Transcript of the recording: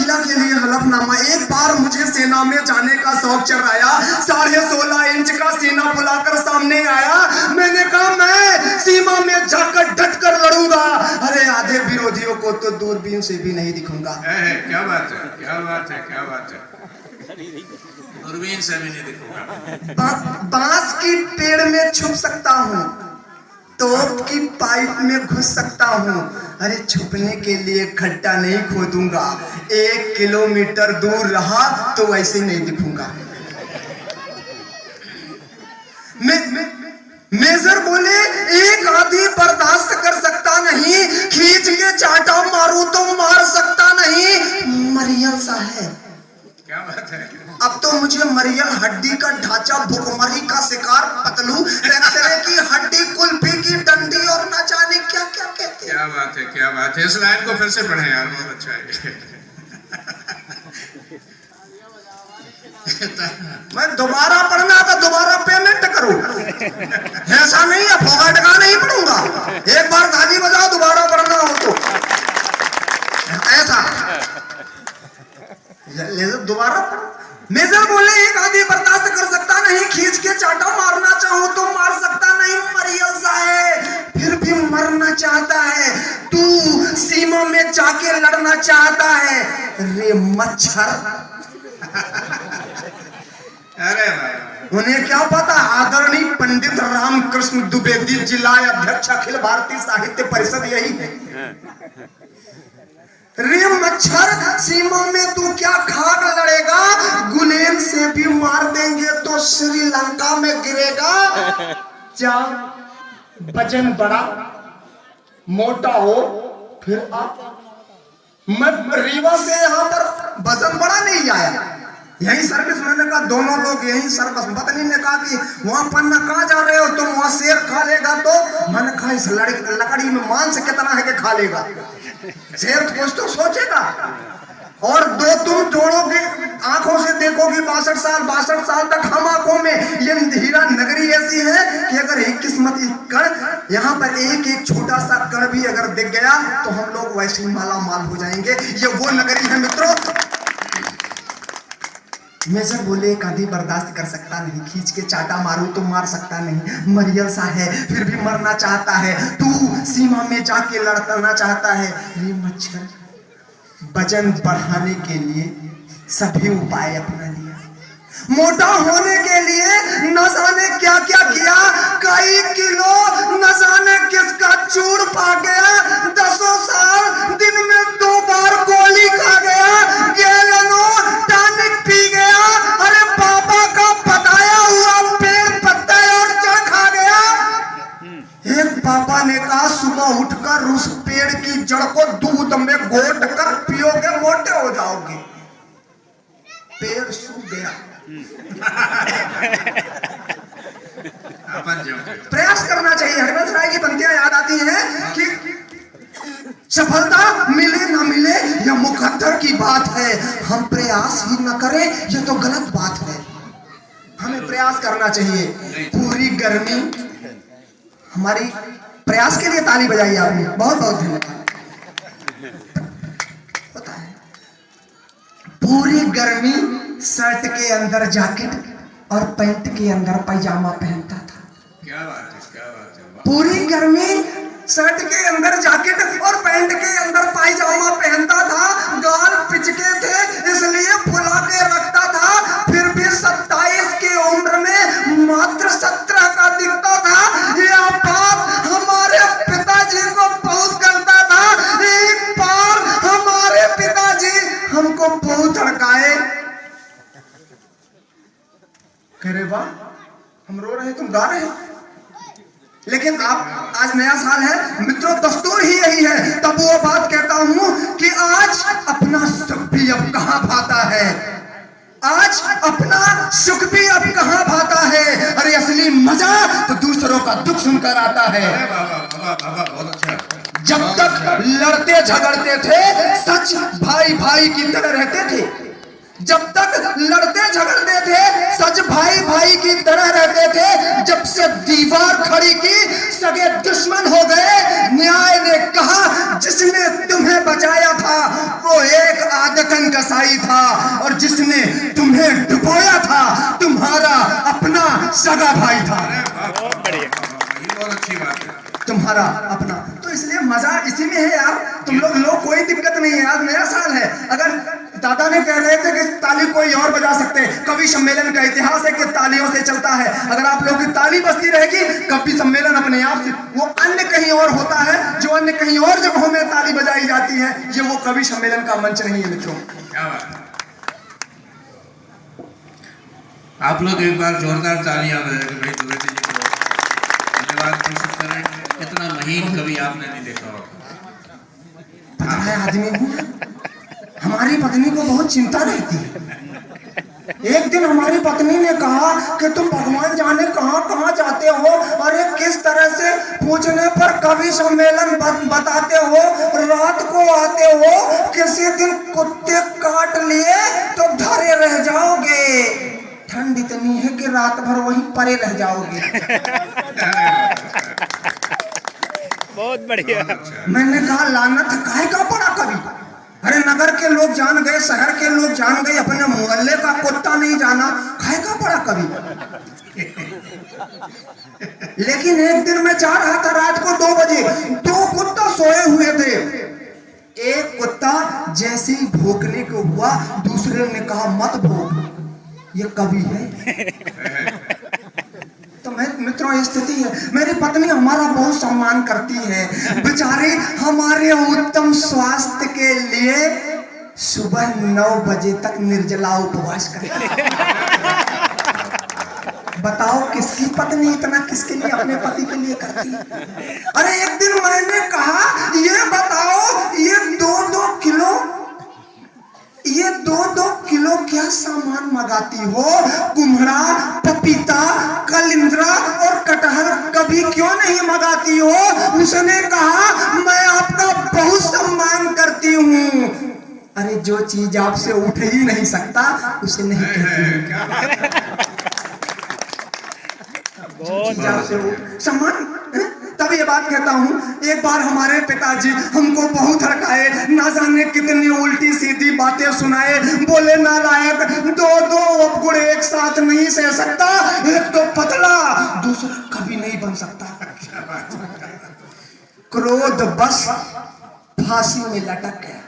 दाखिला के लिए हलफनामा। एक बार मुझे सेना में जाने का शौक चढ़ाया, 16.5 इंच का सीना फुलाकर सामने आया। मैंने कहा मैं सीमा में जाकर डट कर लड़ूंगा। अरे आधे विरोधियों को तो दूरबीन से भी नहीं दिखूंगा। क्या बात है, क्या बात है, क्या बात है, दूरबीन से भी नहीं दिखूंगा। बांस की पेड़ में छुप सकता हूँ, तोप की पाइप में घुस सकता हूँ। अरे छुपने के लिए खड्डा नहीं खोदूंगा। 1 किलोमीटर दूर रहा तो वैसे नहीं दिखूंगा। मेजर बोले एक आदमी बर्दाश्त कर सकता नहीं, खींच के चाटा मारू तो मार सकता नहीं। मरियल सा है। क्या बात है। अब तो मुझे मरियल हड्डी का ढांचा, भुखमरी का शिकार, पतलू, एक्सरे की हड्डी, कुल्फी की डंडी और न जाने क्या क्या कहते हैं। क्या बात है, क्या बात है। इस लाइन को फिर से पढ़े यार, बहुत अच्छा है। मैं दोबारा पढ़ना तो दोबारा पेमेंट करूं, ऐसा नहीं है फोगाट का नहीं पढ़ूंगा। एक बार ताली बजाओ, दोबारा पढ़ना हो तो ऐसा दोबारा। मेजर बोले एक आदमी बर्दाश्त कर सकता नहीं, खींच के चाटा मारना चाहूं तो मार सकता नहीं। मरियल सा है फिर भी मरना चाहता है। तू सीमा में जाके लड़ना चाहता है। रे मच्छर। अरे उन्हें क्या पता, आदरणीय पंडित रामकृष्ण द्विवेदी, जिला अध्यक्ष अखिल भारतीय साहित्य परिषद यही है। रे मच्छर, सीमा में तू क्या खाक लड़ेगा? गुलेल से भी मार देंगे तो श्रीलंका में गिरेगा। क्या वजन बड़ा मोटा हो फिर आप। मैं रीवा से यहाँ पर वजन बड़ा नहीं आया, यही सर्विस। मैंने कहा दोनों लोग यही सर्विस। पत्नी ने कहा कि वहां पन्ना कहाँ जा रहे हो तुम, वहां शेर खा लेगा। तो मैंने कहा इस लकड़ी में मांस कितना है कि खा लेगा शेर, कुछ तो सोचेगा। और दो तुम जोड़ोगे, आंखों से देखोगी 62 साल तक हम आंखों में। ये हीरा नगरी ऐसी है कि अगर एक किस्मत कण, यहाँ पर एक छोटा सा कण भी अगर दिख गया तो हम लोग वैसे ही माला माल हो जाएंगे। ये वो नगरी है मित्रों। मेजर बोले एक आदमी बर्दाश्त कर सकता नहीं, खींच के चाटा मारू तो मार सकता नहीं। मरियल सा है फिर भी मरना चाहता है। तू सीमा में जाके लड़ना चाहता है। ये मच्छर वजन बढ़ाने के लिए सभी उपाय अपना लिया, मोटा होने के लिए न जाने क्या क्या किया। कई किलो न जाने किसका चूड़ पा गया। 10 साल दिन में 2 बार गोली खा गया। गैलनो टॉनिक पी गया। अरे बाबा का बताया हुआ पेड़ पत्ता और जड़ खा गया। एक पापा ने कहा सुबह उठकर उस पेड़ की जड़ को दूध में घोट कर पियोगे मोटे हो जाओगे। पेड़ सूख गया। प्रयास करना चाहिए। हरवंश राय की पंक्तियां याद आती हैं कि सफलता मिले ना मिले यह मुकद्दर की बात है, हम प्रयास ही न करें यह तो गलत बात है। हमें प्रयास करना चाहिए। पूरी गर्मी हमारी प्रयास के लिए ताली बजाई आपने, बहुत बहुत धन्यवाद। होता है पूरी गर्मी शर्ट के अंदर जैकेट और पैंट के अंदर पैजामा पहनता था। क्या बात है, क्या बात है। पूरी गर्मी शर्ट के अंदर जैकेट और पैंट के अंदर पायजामा पहनता था। गाल पिचके थे इसलिए फुला के रखता था। फिर भी 27 की उम्र में मात्र 17 का दिखता था। यह बात हमारे पिताजी को बहुत करता था। एक बार हमारे पिताजी हमको बहुत धड़काए। कह रहे वाह हम रो रहे तुम गा रहे हो। लेकिन आप आज नया साल है मित्रों, दस्तूर ही यही है। तब वो बात कहता हूं कि आज अपना सुख भी अब कहां भाता है। आज अपना सुख भी अब कहां भाता है। अरे असली मजा तो दूसरों का दुख सुनकर आता है। जब तक लड़ते झगड़ते थे सच भाई भाई की तरह रहते थे। जब तक लड़ते झगड़ते थे सच भाई भाई की तरह रहते थे। जब से दीवार खड़ी की सगे दुश्मन हो गए। न्याय ने कहा जिसने तुम्हें बचाया था वो एक आध बर्तन कसाई था, और जिसने तुम्हें डुबोया था तुम्हारा अपना सगा भाई था। ये बहुत अच्छी बात है। तुम्हारा अपना, तो इसलिए मजा इसी में है यार। तुम लोग कोई दिक्कत नहीं है, आज नया साल है। अगर दादा ने कह रहे थे कि ताली कोई और बजा सकते हैं, कवि सम्मेलन का इतिहास है कि तालियों से चलता है। अगर आप लोगों की ताली बजती रहेगी, कवि सम्मेलन अपने आप से, वो अन्य कहीं और होता है, जो अन्य कहीं और जगहों में ताली बजाई जाती है, ये वो कवि सम्मेलन का मंच नहीं है मित्रों। क्या बात है। आप लोग एक बार जोरदार तालियां बजाएं भाई द्विवेदी जी को धन्यवाद घोषित करें। इतना महीन कवि आपने नहीं देखा होगा। पता है आदमी हूँ, हमारी पत्नी को बहुत चिंता रहती है। एक दिन हमारी पत्नी ने कहा कि तुम भगवान जाने कहाँ कहाँ जाते हो, और ये किस तरह से पूछने पर कवि सम्मेलन बताते हो, रात को आते हो, किसी दिन कुत्ते काट लिए तो धरे रह जाओगे, ठंड इतनी है कि रात भर वहीं परे रह जाओगे। बहुत बढ़िया। मैंने कहा लानत काहे का पड़ा कवि, अरे नगर के लोग जान गए, शहर के लोग जान गए, अपने मोहल्ले का कुत्ता नहीं जाना, काहे का पड़ा कवि। लेकिन एक दिन मैं जा रहा था रात को 2 बजे, 2 कुत्ता सोए हुए थे। एक कुत्ता जैसे ही भौंकने को हुआ, दूसरे ने कहा मत भौंक, ये कवि है। तो मैं मित्रों ये स्थिति है। मेरी पत्नी हमारा बहुत सम्मान करती है, बेचारे हमारे उत्तम स्वास्थ्य के लिए सुबह 9 बजे तक निर्जला उपवास करती है। बताओ किसकी पत्नी इतना किसके लिए, अपने पति के लिए करती है। अरे एक दिन मैंने कहा ये बताओ, ये 2-2 किलो क्या सामान मंगाती हो, कुम्हड़ा, पपीता, कलिंद्रा और कटहल कभी क्यों नहीं मंगाती हो। उसने कहा मैं आपका बहुत सम्मान करती हूँ। अरे जो चीज आपसे उठ ही नहीं सकता उसे नहीं कहती हूँ। सम्मान, तब ये बात कहता हूँ। एक बार हमारे पिताजी हमको बहुत हड़काए, ना जाने कितनी उल्टी सीधी बातें सुनाए, बोले नालायक 2 उपगुण एक साथ नहीं सह सकता, एक तो पतला दूसरा कभी नहीं बन सकता। क्रोध बस फांसी में लटक गया।